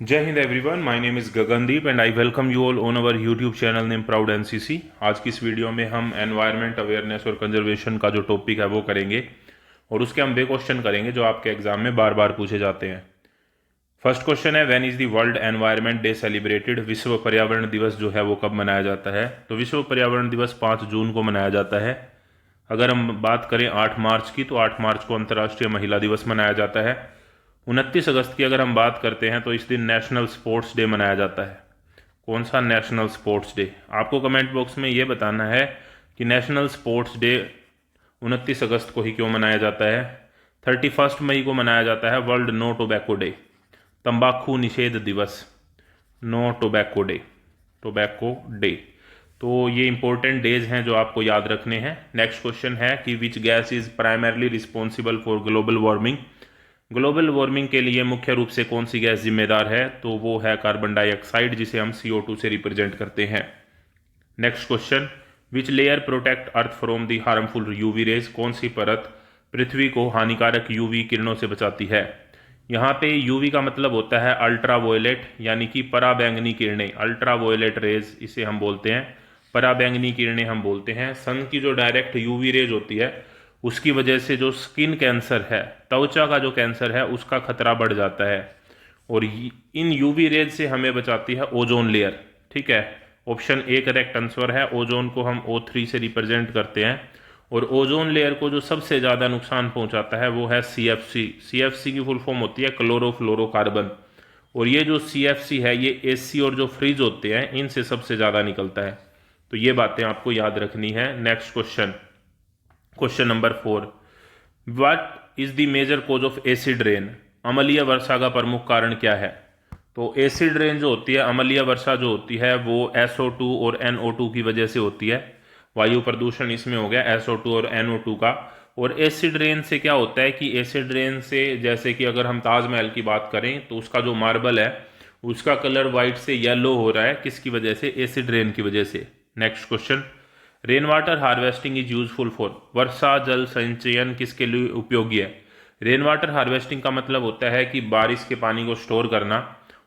जय Hind everyone, my name is Gagandeep and I welcome you all on our YouTube channel name proud NCC. आज की इस video में हम एनवायरनमेंट अवेयरनेस और कंजर्वेशन का जो टॉपिक है वो करेंगे और उसके हम वे क्वेश्चन करेंगे जो आपके एग्जाम में बार बार पूछे जाते हैं। फर्स्ट क्वेश्चन है, when is the world environment day celebrated? विश्व पर्यावरण दिवस जो है वो कब मनाया जाता है? तो विश्व पर्यावरण दिवस 5 जून को मनाया जाता है। अगर हम बात करें 8 मार्च की, तो 8 मार्च को अंतर्राष्ट्रीय महिला दिवस मनाया जाता है। 29 अगस्त की अगर हम बात करते हैं तो इस दिन नेशनल स्पोर्ट्स डे मनाया जाता है। कौन सा नेशनल स्पोर्ट्स डे? आपको कमेंट बॉक्स में ये बताना है कि नेशनल स्पोर्ट्स डे 29 अगस्त को ही क्यों मनाया जाता है। 31 मई को मनाया जाता है वर्ल्ड नो टोबैको डे, तंबाकू निषेध दिवस, no tobacco day, tobacco day. तो ये इंपॉर्टेंट डेज हैं जो आपको याद रखने हैं। नेक्स्ट क्वेश्चन है कि which gas is primarily responsible for global warming? Global warming के लिए मुख्य रूप से कौन सी गैस जिम्मेदार है? तो वो है कार्बन डाइऑक्साइड, जिसे हम CO2 से रिप्रेजेंट करते हैं। Next question, which layer protect earth from the harmful UV rays? कौन सी परत पृथ्वी को हानिकारक यूवी किरणों से बचाती है? यहाँ पे यूवी का मतलब होता है अल्ट्रा वायलेट, यानी कि पराबैंगनी किरणें, अल्ट्रा वायलेट रेज इसे हम बोलते हैं, पराबैंगनी किरणें हम बोलते हैं। सन की जो डायरेक्ट यूवी रेज होती है उसकी वजह से जो स्किन कैंसर है, त्वचा का जो कैंसर है, उसका खतरा बढ़ जाता है। और इन यूवी रेज से हमें बचाती है ओजोन लेयर। ठीक है, ऑप्शन ए करेक्ट आंसर है। ओजोन को हम O3 से रिप्रेजेंट करते हैं और ओजोन लेयर को जो सबसे ज़्यादा नुकसान पहुंचाता है वो है CFC। CFC की फुल फॉर्म होती है क्लोरोफ्लोरोकार्बन। और ये जो CFC है ये AC और जो फ्रिज होते हैं इनसे सबसे ज़्यादा निकलता है। तो ये बातें आपको याद रखनी है। Next question, question number 4, what is the major cause of acid rain? अम्लीय वर्षा का प्रमुख कारण क्या है? तो एसिड रेन जो होती है, अम्लीय वर्षा जो होती है, वो SO2 और NO2 की वजह से होती है। वायु प्रदूषण इसमें हो गया SO2 और NO2 का। और एसिड रेन से क्या होता है कि एसिड रेन से, जैसे कि अगर हम ताजमहल की बात करें तो उसका जो मार्बल है उसका कलर वाइट से येलो हो रहा है, किसकी वजह से? एसिड रेन की वजह से। Next question, rain water harvesting is useful for? वर्षा जल संचयन किसके लिए उपयोगी है? रेन वाटर हार्वेस्टिंग का मतलब होता है कि बारिश के पानी को स्टोर करना।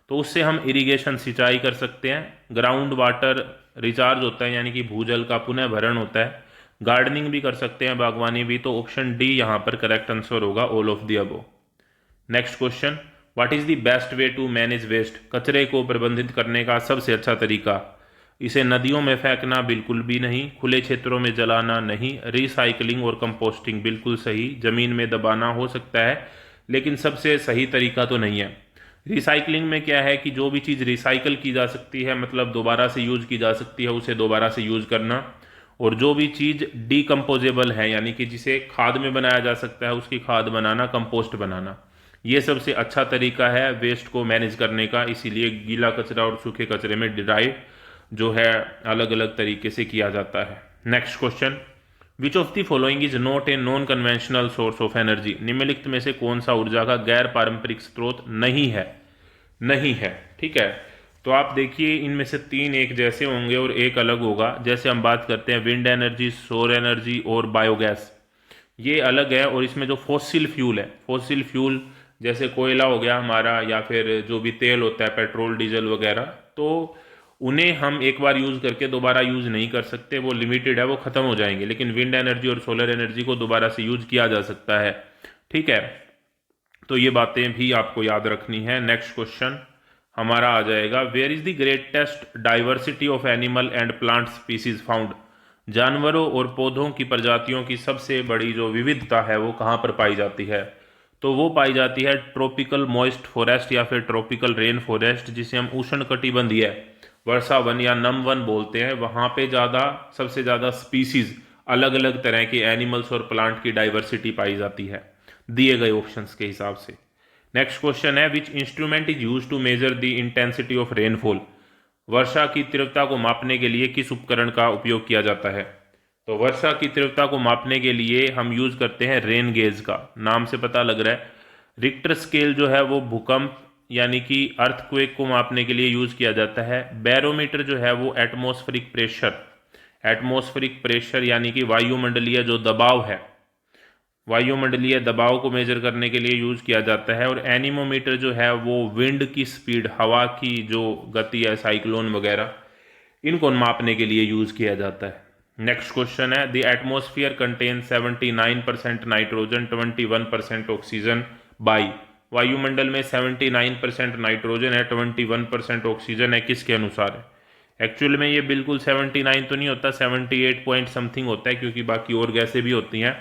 तो उससे हम इरिगेशन, सिंचाई कर सकते हैं। ग्राउंड वाटर रिचार्ज होता है, यानी कि भूजल का पुनः भरण होता है। गार्डनिंग भी कर सकते हैं, बागवानी भी। तो ऑप्शन डी यहाँ पर करेक्ट आंसर होगा, all of the above. Next question, what is the best way to manage waste? कचरे को प्रबंधित करने का सबसे अच्छा तरीका? इसे नदियों में फेंकना बिल्कुल भी नहीं, खुले क्षेत्रों में जलाना नहीं, रिसाइकलिंग और कंपोस्टिंग बिल्कुल सही, जमीन में दबाना हो सकता है लेकिन सबसे सही तरीका तो नहीं है। रिसाइकलिंग में क्या है कि जो भी चीज़ रिसाइकल की जा सकती है, मतलब दोबारा से यूज की जा सकती है, उसे दोबारा से यूज करना। और जो भी चीज़ डीकम्पोजेबल है, यानी कि जिसे खाद में बनाया जा सकता है, उसकी खाद बनाना, कंपोस्ट बनाना, ये सबसे अच्छा तरीका है वेस्ट को मैनेज करने का। इसीलिए गीला कचरा और सूखे कचरे में डिवाइड जो है अलग अलग तरीके से किया जाता है। Next question, which of the following is not a non conventional source of energy? निम्नलिखित में से कौन सा ऊर्जा का गैर पारंपरिक स्रोत नहीं है? नहीं है, ठीक है। तो आप देखिए, इनमें से 3 एक जैसे होंगे और एक अलग होगा। जैसे हम बात करते हैं विंड एनर्जी, सौर एनर्जी और बायोगैस, ये अलग है। और इसमें जो फॉसिल फ्यूल है, फॉसिल फ्यूल जैसे कोयला हो गया हमारा, या फिर जो भी तेल होता है, पेट्रोल डीजल वगैरह, तो उन्हें हम एक बार यूज़ करके दोबारा यूज़ नहीं कर सकते, वो लिमिटेड है, वो ख़त्म हो जाएंगे। लेकिन विंड एनर्जी और सोलर एनर्जी को दोबारा से यूज़ किया जा सकता है। ठीक है, तो ये बातें भी आपको याद रखनी है। नेक्स्ट क्वेश्चन हमारा आ जाएगा, where is the greatest diversity of animal and plant species found? जानवरों और पौधों की प्रजातियों की सबसे बड़ी जो विविधता है वो कहाँ पर पाई जाती है? तो वो पाई जाती है ट्रॉपिकल मॉइस्ट फॉरेस्ट या फिर ट्रॉपिकल रेन फॉरेस्ट, जिसे हम उष्णकटिबंधीय वर्षा वन या नम वन बोलते हैं। वहाँ पे ज़्यादा, सबसे ज़्यादा स्पीसीज, अलग अलग तरह के एनिमल्स और प्लांट की डाइवर्सिटी पाई जाती है दिए गए ऑप्शंस के हिसाब से। नेक्स्ट क्वेश्चन है, which instrument is use to measure the intensity of rainfall? वर्षा की तीव्रता को मापने के लिए किस उपकरण का उपयोग किया जाता है? तो वर्षा की तीव्रता को मापने के लिए हम यूज करते हैं रेन गेज का। नाम से पता लग रहा है। रिक्टर स्केल जो है वो भूकंप यानी कि अर्थक्वेक को मापने के लिए यूज किया जाता है। बैरोमीटर जो है वो एटमॉस्फेरिक प्रेशर, एटमॉस्फेरिक प्रेशर यानी कि वायुमंडलीय जो दबाव है वायुमंडलीय दबाव को मेजर करने के लिए यूज किया जाता है। और एनीमोमीटर जो है वो विंड की स्पीड, हवा की जो गति है, साइक्लोन वगैरह, इनको मापने के लिए यूज किया जाता है। नेक्स्ट क्वेश्चन है, the atmosphere contain 79% nitrogen 21% oxygen by. वायुमंडल में 79% नाइट्रोजन है, 21% ऑक्सीजन है, किसके अनुसार है? एक्चुअल में ये बिल्कुल 79 तो नहीं होता, 78 पॉइंट समथिंग होता है, क्योंकि बाकी और गैसें भी होती हैं,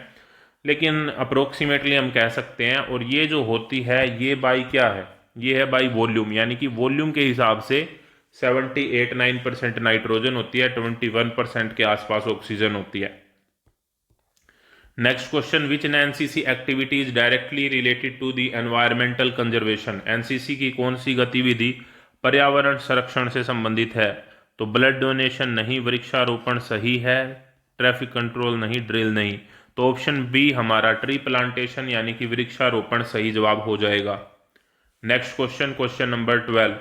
लेकिन अप्रोक्सीमेटली हम कह सकते हैं। और ये जो होती है ये बाई क्या है? ये है बाई वॉल्यूम, यानी कि वॉल्यूम के हिसाब से 78-9% नाइट्रोजन होती है, 21% के आसपास ऑक्सीजन होती है। Next question, which in NCC activity is directly related to the environmental conservation. NCC की कौन सी गतिविधि पर्यावरण संरक्षण से संबंधित है? तो ब्लड डोनेशन नहीं, वृक्षारोपण सही है, ट्रैफिक कंट्रोल नहीं, ड्रिल नहीं। तो ऑप्शन बी हमारा ट्री प्लांटेशन यानी कि वृक्षारोपण सही जवाब हो जाएगा। Next question, question number 12,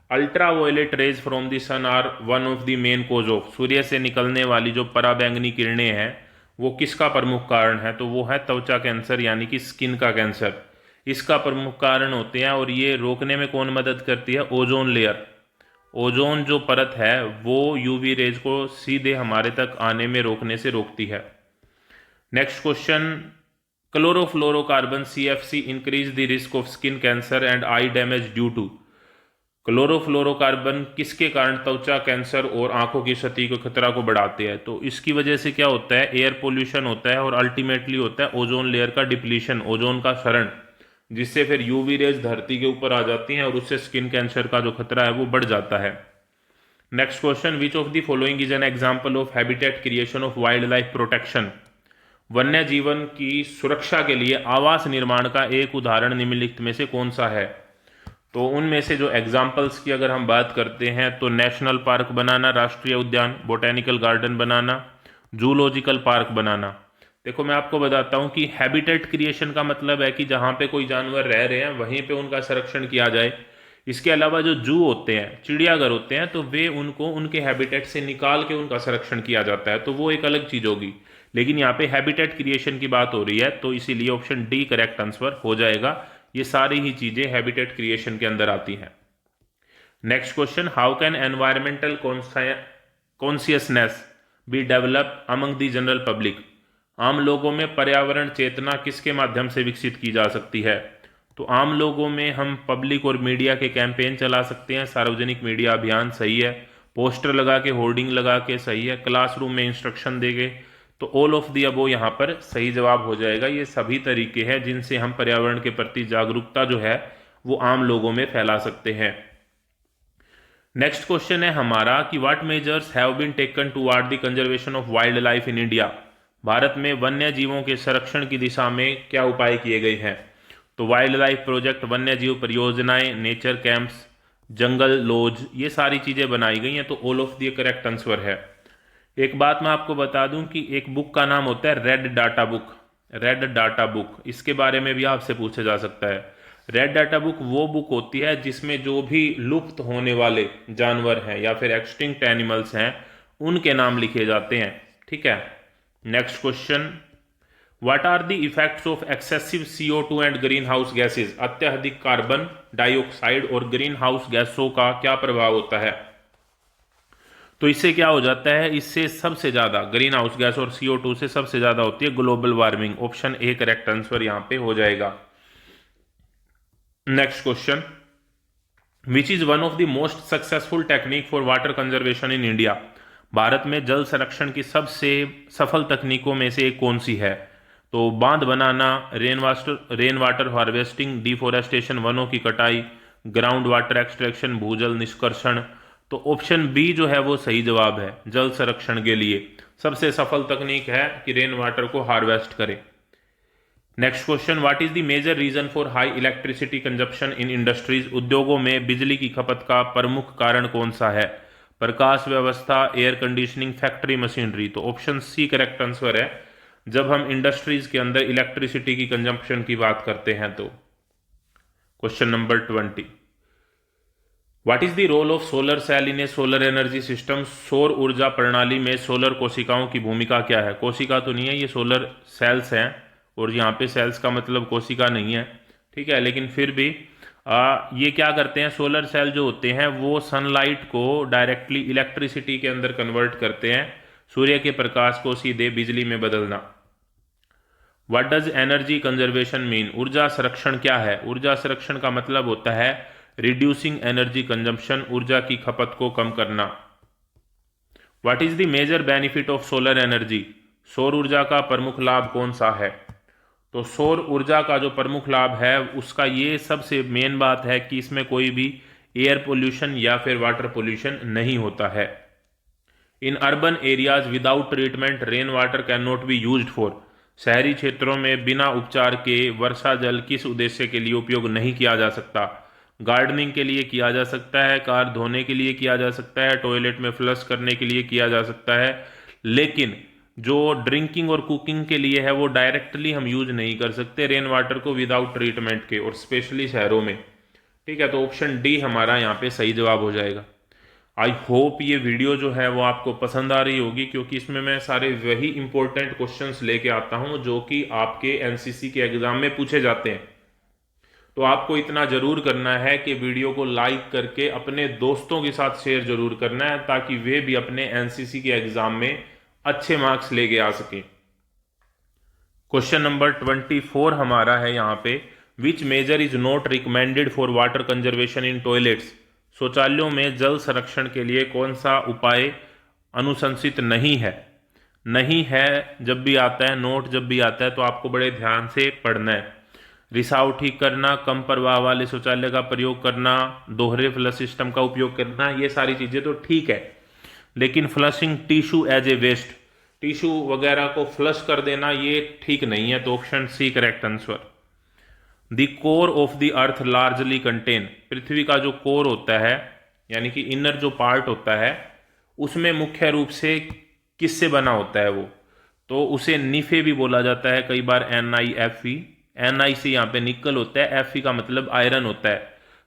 ultra violet rays from the sun are one of the main cause of. सूर्य से निकलने वाली जो पराबैंगनी किरणें हैं वो किसका प्रमुख कारण है? तो वो है त्वचा कैंसर यानी कि स्किन का कैंसर, इसका प्रमुख कारण होते हैं। और ये रोकने में कौन मदद करती है? Ozone layer. ओजोन जो परत है वो यूवी रेज को सीधे हमारे तक आने में रोकने से रोकती है। Next question, chlorofluorocarbon CFC increase the risk of skin cancer and eye damage due to. Chlorofluorocarbon किसके कारण त्वचा कैंसर और आंखों की क्षति को खतरा को बढ़ाते हैं? तो इसकी वजह से क्या होता है? एयर पोल्यूशन होता है और अल्टीमेटली होता है ओजोन लेयर का डिप्लीशन, ओजोन का क्षरण, जिससे फिर यूवी रेज धरती के ऊपर आ जाती हैं और उससे स्किन कैंसर का जो खतरा है वो बढ़ जाता है। Next question, which of the following is an example of habitat creation of wild life protection. वन्य जीवन की सुरक्षा के लिए आवास निर्माण का एक उदाहरण निम्नलिखित में से कौन सा है? तो उनमें से जो एग्जाम्पल्स की अगर हम बात करते हैं तो नेशनल पार्क बनाना, राष्ट्रीय उद्यान, बोटेनिकल गार्डन बनाना, जूलॉजिकल पार्क बनाना। देखो मैं आपको बताता हूं कि हैबिटेट क्रिएशन का मतलब है कि जहां पे कोई जानवर रह रहे हैं वहीं पे उनका संरक्षण किया जाए। इसके अलावा जो जू होते हैं, चिड़ियाघर होते हैं, तो वे उनको उनके हैबिटेट से निकाल के उनका संरक्षण किया जाता है, तो वो एक अलग चीज होगी। लेकिन यहाँ पे हैबिटेट क्रिएशन की बात हो रही है, तो इसीलिए ऑप्शन डी करेक्ट आंसर हो जाएगा। ये सारी ही चीजें हैबिटेट क्रिएशन के अंदर आती हैं। Next question, how can environmental consciousness be develop among the general public. आम लोगों में पर्यावरण चेतना किसके माध्यम से विकसित की जा सकती है? तो आम लोगों में हम पब्लिक और मीडिया के कैंपेन चला सकते हैं, सार्वजनिक मीडिया अभियान सही है, पोस्टर लगा के, होर्डिंग लगा के सही है, क्लासरूम में इंस्ट्रक्शन देंगे, तो ऑल ऑफ दी अबो यहाँ पर सही जवाब हो जाएगा। ये सभी तरीके हैं जिनसे हम पर्यावरण के प्रति जागरूकता जो है वो आम लोगों में फैला सकते हैं। नेक्स्ट क्वेश्चन है हमारा कि what measures have been taken toward the conservation of wildlife in India. Bharat में वन्य जीवों के संरक्षण की दिशा में क्या उपाय किए गए हैं? तो वाइल्ड लाइफ प्रोजेक्ट, वन्य जीव परियोजनाएं, नेचर कैंप्स, जंगल लॉज, ये सारी चीजें बनाई गई हैं, तो all of the correct answer है। एक बात मैं आपको बता दूं कि एक बुक का नाम होता है red data book. Red data book, इसके बारे में भी आपसे पूछा जा सकता है। रेड डाटा बुक वो बुक होती है जिसमें जो भी लुप्त होने वाले जानवर हैं या फिर एक्सटिंक्ट एनिमल्स हैं उनके नाम लिखे जाते हैं, ठीक है। Next question, what are the effects of excessive CO2 and greenhouse gases. अत्यधिक कार्बन डाइऑक्साइड और ग्रीन हाउस गैसों का क्या प्रभाव होता है? तो इससे क्या हो जाता है? इससे सबसे ज्यादा ग्रीन हाउस गैस और CO2 से सबसे ज्यादा होती है global warming. Option A correct answer यहां पे हो जाएगा। Next question, which is one of the most successful technique for water conservation in India. Bharat में जल संरक्षण की सबसे सफल तकनीकों में से एक कौन सी है? तो बांध बनाना, रेन वाटर हार्वेस्टिंग, डिफोरेस्टेशन वनों की कटाई, ग्राउंड वाटर एक्सट्रैक्शन भूजल निष्कर्षण। तो ऑप्शन बी जो है वो सही जवाब है। जल संरक्षण के लिए सबसे सफल तकनीक है कि रेन वाटर को हार्वेस्ट करें। Next question, what is the major reason for high electricity consumption in industries. उद्योगों में बिजली की खपत का प्रमुख कारण कौन सा है? प्रकाश व्यवस्था, एयर कंडीशनिंग, फैक्ट्री मशीनरी। तो ऑप्शन सी करेक्ट आंसर है। जब हम इंडस्ट्रीज के अंदर इलेक्ट्रिसिटी की कंजप्शन की बात करते हैं तो। Question number 20, what is the role of solar cell in a solar energy system. सौर ऊर्जा प्रणाली में सोलर कोशिकाओं की भूमिका क्या है? कोशिका तो नहीं है, ये सोलर सेल्स हैं, और यहाँ पे सेल्स का मतलब कोशिका नहीं है, ठीक है, लेकिन फिर भी ये क्या करते हैं, सोलर सेल जो होते हैं वो सनलाइट को डायरेक्टली इलेक्ट्रिसिटी के अंदर कन्वर्ट करते हैं, सूर्य के प्रकाश को सीधे बिजली में बदलना। What does energy conservation mean? ऊर्जा संरक्षण क्या है? ऊर्जा संरक्षण का मतलब होता है रिड्यूसिंग एनर्जी कंजम्पशन, ऊर्जा की खपत को कम करना। What is the major benefit of solar energy? सौर ऊर्जा का प्रमुख लाभ कौन सा है? तो सौर ऊर्जा का जो प्रमुख लाभ है उसका ये सबसे मेन बात है कि इसमें कोई भी एयर पोल्यूशन या फिर वाटर पोल्यूशन नहीं होता है। In urban areas without treatment rain water can not be used for. शहरी क्षेत्रों में बिना उपचार के वर्षा जल किस उद्देश्य के लिए उपयोग नहीं किया जा सकता? गार्डनिंग के लिए किया जा सकता है, कार धोने के लिए किया जा सकता है, टॉयलेट में फ्लश करने के लिए किया जा सकता है, लेकिन जो ड्रिंकिंग और कुकिंग के लिए है वो डायरेक्टली हम यूज नहीं कर सकते रेन वाटर को विदाउट ट्रीटमेंट के, और स्पेशली शहरों में, ठीक है। तो ऑप्शन डी हमारा यहाँ पे सही जवाब हो जाएगा। आई होप ये वीडियो जो है वो आपको पसंद आ रही होगी, क्योंकि इसमें मैं सारे वही इंपॉर्टेंट क्वेश्चंस लेके आता हूं जो कि आपके एनसीसी के एग्जाम में पूछे जाते हैं। तो आपको इतना जरूर करना है कि वीडियो को लाइक करके अपने दोस्तों के साथ शेयर जरूर करना है, ताकि वे भी अपने एनसीसी के एग्जाम में अच्छे मार्क्स लेके आ सकें। क्वेश्चन नंबर 24 हमारा है यहाँ पे, which measure is not recommended for water conservation in toilets? शौचालयों में जल संरक्षण के लिए कौन सा उपाय अनुशंसित नहीं है? नहीं है जब भी आता है, नोट जब भी आता है तो आपको बड़े ध्यान से पढ़ना है। रिसाव ठीक करना, कम प्रवाह वाले शौचालय का प्रयोग करना, दोहरे फ्लश सिस्टम का उपयोग करना, ये सारी चीजें तो ठीक है, लेकिन flushing tissue as a waste, tissue वगैरह को फ्लश कर देना ये ठीक नहीं है। तो option C correct answer. The core of the earth largely contain, पृथ्वी का जो कोर होता है यानी कि इनर जो पार्ट होता है उसमें मुख्य रूप से किससे बना होता है वो? तो उसे निफे भी बोला जाता है कई बार, NiFe। Ni से यहाँ पे निकल होता है, Fe का मतलब आयरन होता है,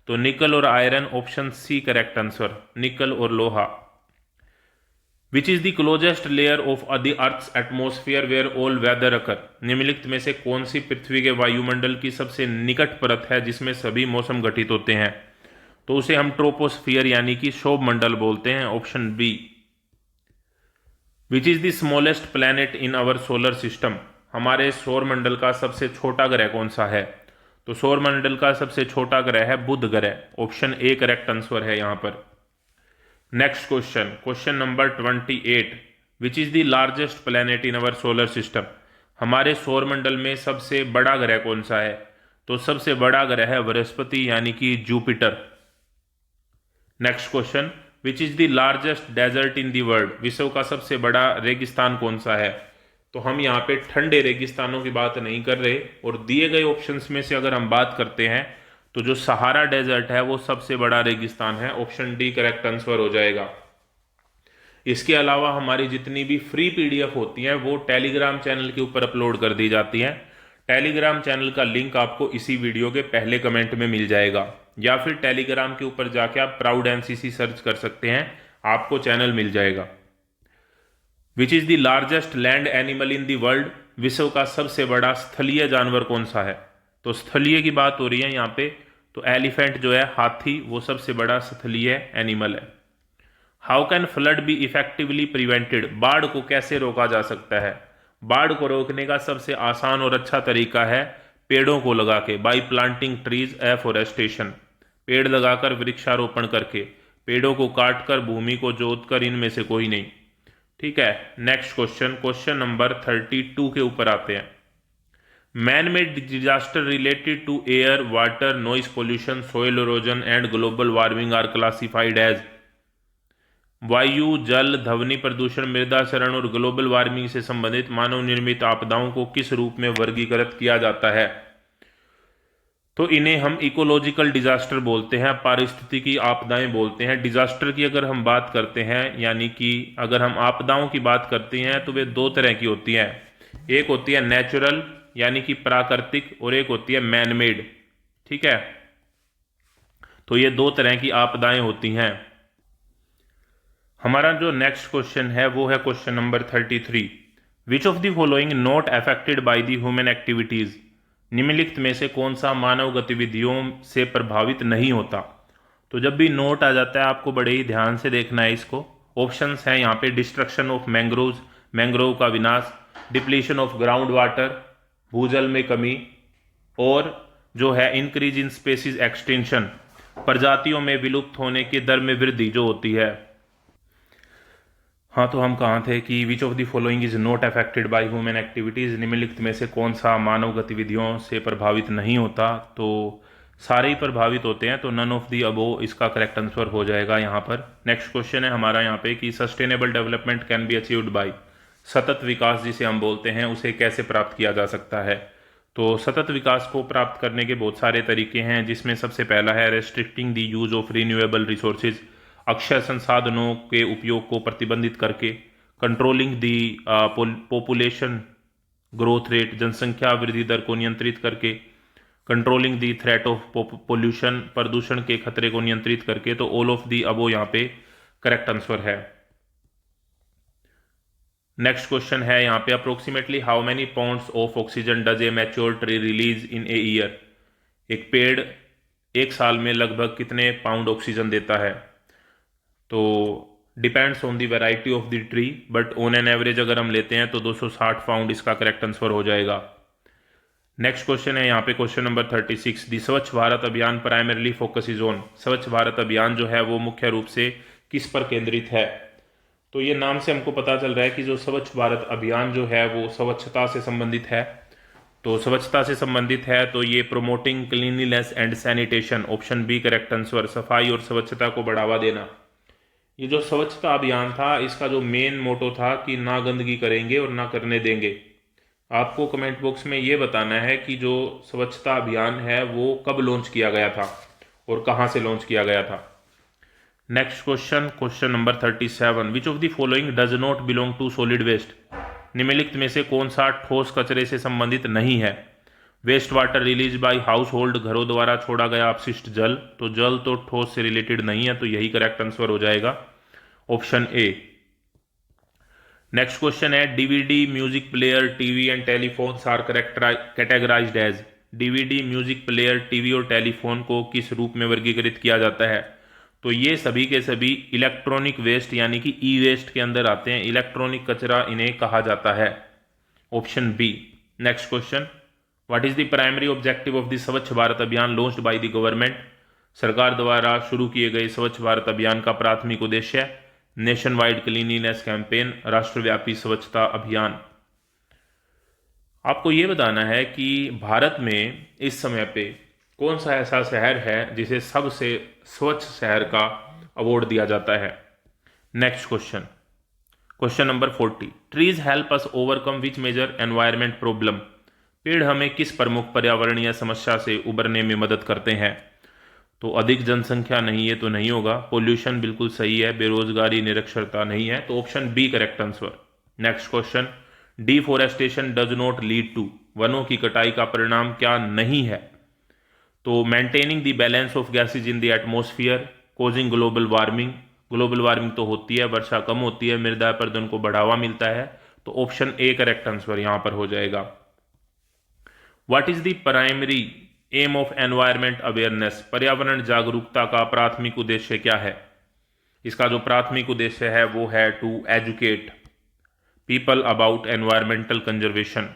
तो निकल और iron, option C correct answer, nickel और लोहा। Which is the closest layer of the earth's atmosphere where all weather occur? निम्नलिखित में से कौन सी पृथ्वी के वायुमंडल की सबसे निकट परत है जिसमें सभी मौसम घटित होते हैं? तो उसे हम ट्रोपोस्फियर यानी कि शोभ मंडल बोलते हैं, option B. Which is the smallest planet in our solar system? हमारे सौर मंडल का सबसे छोटा ग्रह कौन सा है? तो सौर मंडल का सबसे छोटा ग्रह है बुध ग्रह, ऑप्शन ए करेक्ट आंसर है यहां पर। Next question, question number 28, which is the largest planet in our solar system? हमारे सौर मंडल में सबसे बड़ा ग्रह कौन सा है? तो सबसे बड़ा ग्रह है बृहस्पति यानी कि Jupiter. Next question, which is the largest desert in the world? विश्व का सबसे बड़ा रेगिस्तान कौन सा है? तो हम यहाँ पे ठंडे रेगिस्तानों की बात नहीं कर रहे, और दिए गए ऑप्शंस में से अगर हम बात करते हैं तो जो सहारा डेजर्ट है वो सबसे बड़ा रेगिस्तान है, ऑप्शन डी करेक्ट आंसर हो जाएगा। इसके अलावा हमारी जितनी भी फ्री पीडीएफ होती हैं वो टेलीग्राम चैनल के ऊपर अपलोड कर दी जाती हैं। टेलीग्राम चैनल का लिंक आपको इसी वीडियो के पहले कमेंट में मिल जाएगा, या फिर टेलीग्राम के ऊपर जाके आप प्राउड एनसीसी सर्च कर सकते हैं, आपको चैनल मिल जाएगा। विच is the largest land animal in the world? विश्व का सबसे बड़ा स्थलीय जानवर कौन सा है? तो स्थलीय की बात हो रही है यहाँ पे, तो एलिफेंट जो है, हाथी, वो सबसे बड़ा स्थलीय एनिमल है। How can flood B effectively prevented? बाढ़ को कैसे रोका जा सकता है? बाढ़ को रोकने का सबसे आसान और अच्छा तरीका है पेड़ों को लगा के, बाई प्लांटिंग ट्रीज, एफोरेस्टेशन, पेड़ लगाकर, वृक्षारोपण करके, पेड़ों को काटकर, भूमि को जोतकर, इनमें से कोई नहीं, ठीक है। नेक्स्ट क्वेश्चन, क्वेश्चन नंबर 32 के ऊपर आते हैं। Man made disaster related to air, water, noise pollution, soil erosion and global warming are classified as? वायु, जल, ध्वनि प्रदूषण, मृदा क्षरण और ग्लोबल वार्मिंग से संबंधित मानव निर्मित आपदाओं को किस रूप में वर्गीकृत किया जाता है? तो इन्हें हम इकोलॉजिकल डिजास्टर बोलते हैं, पारिस्थितिकी आपदाएं बोलते हैं। डिजास्टर की अगर हम बात करते हैं, यानी कि अगर हम आपदाओं की बात करते हैं तो वे दो तरह की होती हैं, एक होती है नेचुरल यानी कि प्राकृतिक, और एक होती है मैन मेड, ठीक है। तो ये दो तरह की आपदाएं होती हैं। हमारा जो नेक्स्ट क्वेश्चन है वो है question number 33, which of the following not affected by the human activities, निम्नलिखित में से कौन सा मानव गतिविधियों से प्रभावित नहीं होता। तो जब भी नोट आ जाता है आपको बड़े ही ध्यान से देखना है इसको। ऑप्शंस हैं यहाँ पे डिस्ट्रक्शन ऑफ मैंग्रोव्स, मैंग्रोव का विनाश, डिप्लीशन ऑफ ग्राउंड वाटर, भूजल में कमी, और जो है इंक्रीज इन स्पेसीज एक्सटेंशन, प्रजातियों में विलुप्त होने के दर में वृद्धि जो होती है। हाँ, तो हम कहाँ थे कि विच of the following is not affected by human activities, निम्नलिखित में से कौन सा मानव गतिविधियों से प्रभावित नहीं होता। तो सारे ही प्रभावित होते हैं, तो नन ऑफ दी अबो इसका करेक्ट आंसर हो जाएगा यहाँ पर। नेक्स्ट क्वेश्चन है हमारा यहाँ पे कि sustainable development can be achieved by, सतत विकास जिसे हम बोलते हैं उसे कैसे प्राप्त किया जा सकता है। तो सतत विकास को प्राप्त करने के बहुत सारे तरीके हैं, जिसमें सबसे पहला है restricting the use of renewable resources, Akshay संसाधनों के उपयोग को प्रतिबंधित करके, controlling the population growth rate, जनसंख्या वृद्धि दर को नियंत्रित करके, controlling the threat of pollution, प्रदूषण के खतरे को नियंत्रित करके। तो ऑल ऑफ दी अबो यहाँ पे करेक्ट आंसर है। नेक्स्ट क्वेश्चन है यहाँ पे approximately how many pounds of oxygen does a mature tree release in a year, एक पेड़ एक साल में लगभग कितने पाउंड ऑक्सीजन देता है। तो depends on the variety of the tree, but on an average अगर हम लेते हैं तो 260 पाउंड इसका करेक्ट आंसर हो जाएगा। नेक्स्ट क्वेश्चन है यहाँ पे क्वेश्चन नंबर 36, दी स्वच्छ भारत अभियान प्राइमरली फोकस ऑन, स्वच्छ भारत अभियान जो है वो मुख्य रूप से किस पर केंद्रित है। तो ये नाम से हमको पता चल रहा है कि जो स्वच्छ भारत अभियान जो है वो स्वच्छता से संबंधित है। तो स्वच्छता से संबंधित है तो ये promoting cleanliness and sanitation, option B correct answer, सफाई और स्वच्छता को बढ़ावा देना। ये जो स्वच्छता अभियान था इसका जो मेन मोटो था कि ना गंदगी करेंगे और ना करने देंगे। आपको कमेंट बॉक्स में ये बताना है कि जो स्वच्छता अभियान है वो कब लॉन्च किया गया था और कहाँ से लॉन्च किया गया था। Next question, question number 37, which of the following does not belong to solid waste, निम्नलिखित में से कौन सा ठोस कचरे से संबंधित नहीं है। Waste water release by household, घरों द्वारा छोड़ा गया अपशिष्ट जल, तो जल तो ठोस से रिलेटेड नहीं है, तो यही करेक्ट आंसर हो जाएगा, ऑप्शन ए। नेक्स्ट क्वेश्चन है DVD, music player, TV and telephones are categorised as, DVD, music player, TV और टेलीफोन को किस रूप में वर्गीकृत किया जाता है। तो ये सभी के सभी इलेक्ट्रॉनिक वेस्ट यानी कि ई वेस्ट के अंदर आते हैं, इलेक्ट्रॉनिक कचरा इन्हें कहा जाता है, option B. Next question, what is the primary objective of the Swachh Bharat अभियान लॉन्च्ड बाय द गवर्नमेंट, सरकार द्वारा शुरू किए गए स्वच्छ भारत अभियान का प्राथमिक उद्देश्य, नेशन वाइड क्लीनलीनेस कैंपेन, राष्ट्रव्यापी स्वच्छता अभियान। आपको यह बताना है कि भारत में इस समय पे कौन सा ऐसा शहर है जिसे सबसे स्वच्छ शहर का अवार्ड दिया जाता है। Next question, question number 40, trees help us overcome which major environment problem, पेड़ हमें किस प्रमुख पर्यावरणीय समस्या से उबरने में मदद करते हैं। तो अधिक जनसंख्या नहीं है तो नहीं होगा, पोल्यूशन बिल्कुल सही है, बेरोजगारी निरक्षरता नहीं है, तो option B correct answer. Next question, deforestation does not lead to, वनों की कटाई का परिणाम क्या नहीं है। तो maintaining the balance of gases in the atmosphere, causing global warming, global warming तो होती है, वर्षा कम होती है, मृदा अपरदन को बढ़ावा मिलता है, तो ऑप्शन ए करेक्ट आंसर यहां पर हो जाएगा। What is the primary aim of environment awareness, पर्यावरण जागरूकता का प्राथमिक उद्देश्य क्या है। इसका जो प्राथमिक उद्देश्य है वो है to educate people about environmental conservation,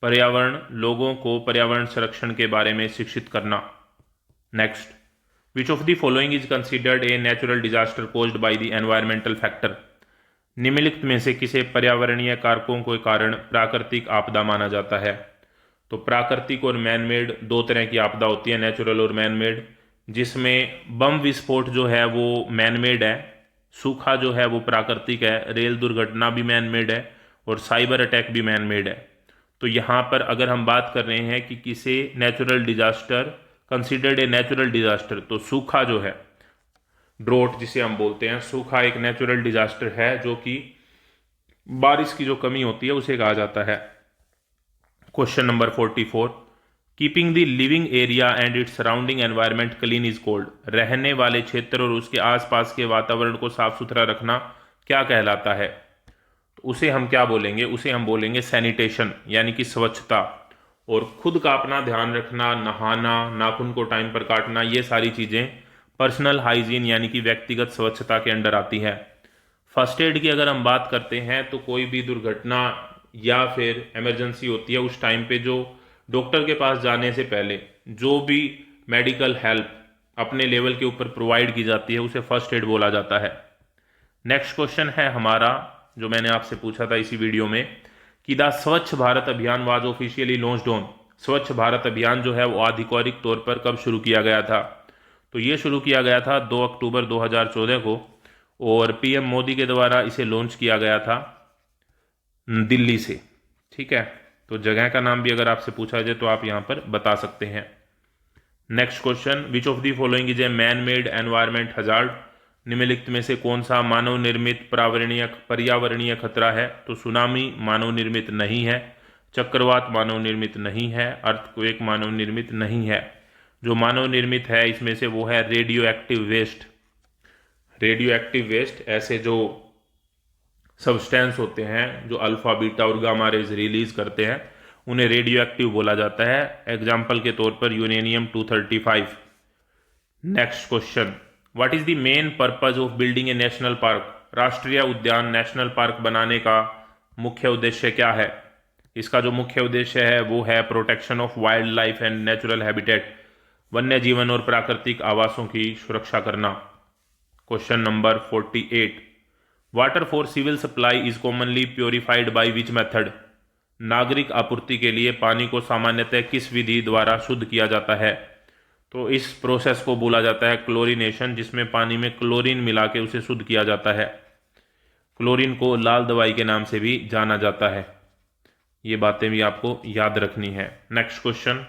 पर्यावरण लोगों को पर्यावरण संरक्षण के बारे में शिक्षित करना। Next, which of the following is considered a natural disaster caused by the environmental factor, निम्नलिखित में से किसे पर्यावरणीय कारकों के कारण प्राकृतिक आपदा माना जाता है। तो प्राकृतिक और मैन मेड दो तरह की आपदा होती है, नेचुरल और मैन मेड, जिसमें बम विस्फोट जो है वो मैन मेड है, सूखा जो है वो प्राकृतिक है, रेल दुर्घटना भी मैन मेड है और साइबर अटैक भी मैन मेड है। तो यहाँ पर अगर हम बात कर रहे हैं कि किसे natural disaster considered a natural disaster, तो सूखा जो है, ड्रोट जिसे हम बोलते हैं, सूखा एक नेचुरल डिजास्टर है जो कि बारिश की जो कमी होती है उसे कहा जाता है। Question number 44, keeping the living area and its surrounding environment clean is called, रहने वाले क्षेत्र और उसके आसपास के वातावरण को साफ सुथरा रखना क्या कहलाता है। तो उसे हम क्या बोलेंगे, उसे हम बोलेंगे सैनिटेशन, यानी कि स्वच्छता। और खुद का अपना ध्यान रखना, नहाना, नाखून को टाइम पर काटना, ये सारी चीज़ें पर्सनल हाइजीन यानी कि व्यक्तिगत स्वच्छता के अंडर आती है। फर्स्ट एड की अगर हम बात करते हैं तो कोई भी दुर्घटना या फिर इमरजेंसी होती है उस टाइम पे जो डॉक्टर के पास जाने से पहले जो भी मेडिकल हेल्प अपने लेवल के ऊपर प्रोवाइड की जाती है उसे फर्स्ट एड बोला जाता है। नेक्स्ट क्वेश्चन है हमारा, जो मैंने आपसे पूछा था इसी वीडियो में, कि द स्वच्छ भारत अभियान वाज ऑफिशियली लॉन्च्ड ऑन। स्वच्छ भारत अभियान जो है वो आधिकारिक तौर पर कब शुरू किया गया था? तो ये शुरू किया गया था 2 अक्टूबर 2014 को, और पीएम मोदी के द्वारा इसे लॉन्च किया गया था दिल्ली से। ठीक है, तो जगह का नाम भी अगर आपसे पूछा जाए तो आप यहाँ पर बता सकते हैं। Next question, which of the following is a man made environment hazard. निम्नलिखित में से कौन सा मानव निर्मित पर्यावरणीय खतरा है? तो सुनामी मानव निर्मित नहीं है, चक्रवात मानव निर्मित नहीं है, अर्थक्वेक मानव निर्मित नहीं है। जो मानव निर्मित है इसमें से वो है radioactive waste. Radioactive waste ऐसे जो सब्सटेंस होते हैं जो अल्फा बीटा और गामा रेज रिलीज करते हैं उन्हें रेडियो एक्टिव बोला जाता है। एग्जाम्पल के तौर पर uranium 235। Next question, what is the main purpose of building A national park. राष्ट्रीय उद्यान नेशनल पार्क बनाने का मुख्य उद्देश्य क्या है? इसका जो मुख्य उद्देश्य है वो है protection of wildlife and natural habitat, वन्य जीवन और प्राकृतिक आवासों की सुरक्षा करना। Question number 48, water for civil supply is commonly purified by which method. नागरिक आपूर्ति के लिए पानी को सामान्यतः किस विधि द्वारा शुद्ध किया जाता है? तो इस प्रोसेस को बोला जाता है क्लोरीनेशन, जिसमें पानी में क्लोरीन मिला के उसे शुद्ध किया जाता है। क्लोरीन को लाल दवाई के नाम से भी जाना जाता है। ये बातें भी आपको याद रखनी है। Next question,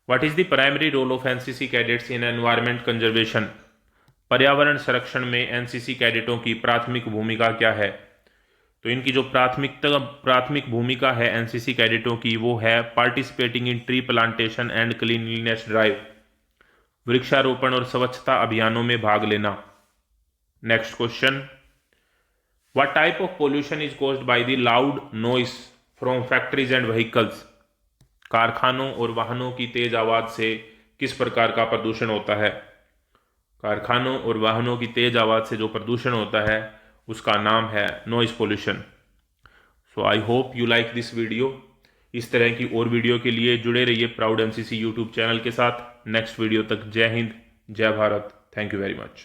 what is the primary role of NCC cadets in environment conservation. पर्यावरण संरक्षण में एनसीसी कैडेटों की प्राथमिक भूमिका क्या है? तो इनकी जो प्राथमिक भूमिका है एनसीसी कैडेटों की वो है participating in tree plantation and cleanliness drive, वृक्षारोपण और स्वच्छता अभियानों में भाग लेना। Next question, what type of pollution is caused by the loud noise from factories and vehicles. कारखानों और वाहनों की तेज आवाज से किस प्रकार का प्रदूषण होता है? कारखानों और वाहनों की तेज आवाज से जो प्रदूषण होता है उसका नाम है noise pollution. So I hope you like this video. इस तरह की और वीडियो के लिए जुड़े रहिए प्राउड एनसीसी यूट्यूब चैनल के साथ। नेक्स्ट वीडियो तक जय हिंद, जय Bharat. Thank you very much.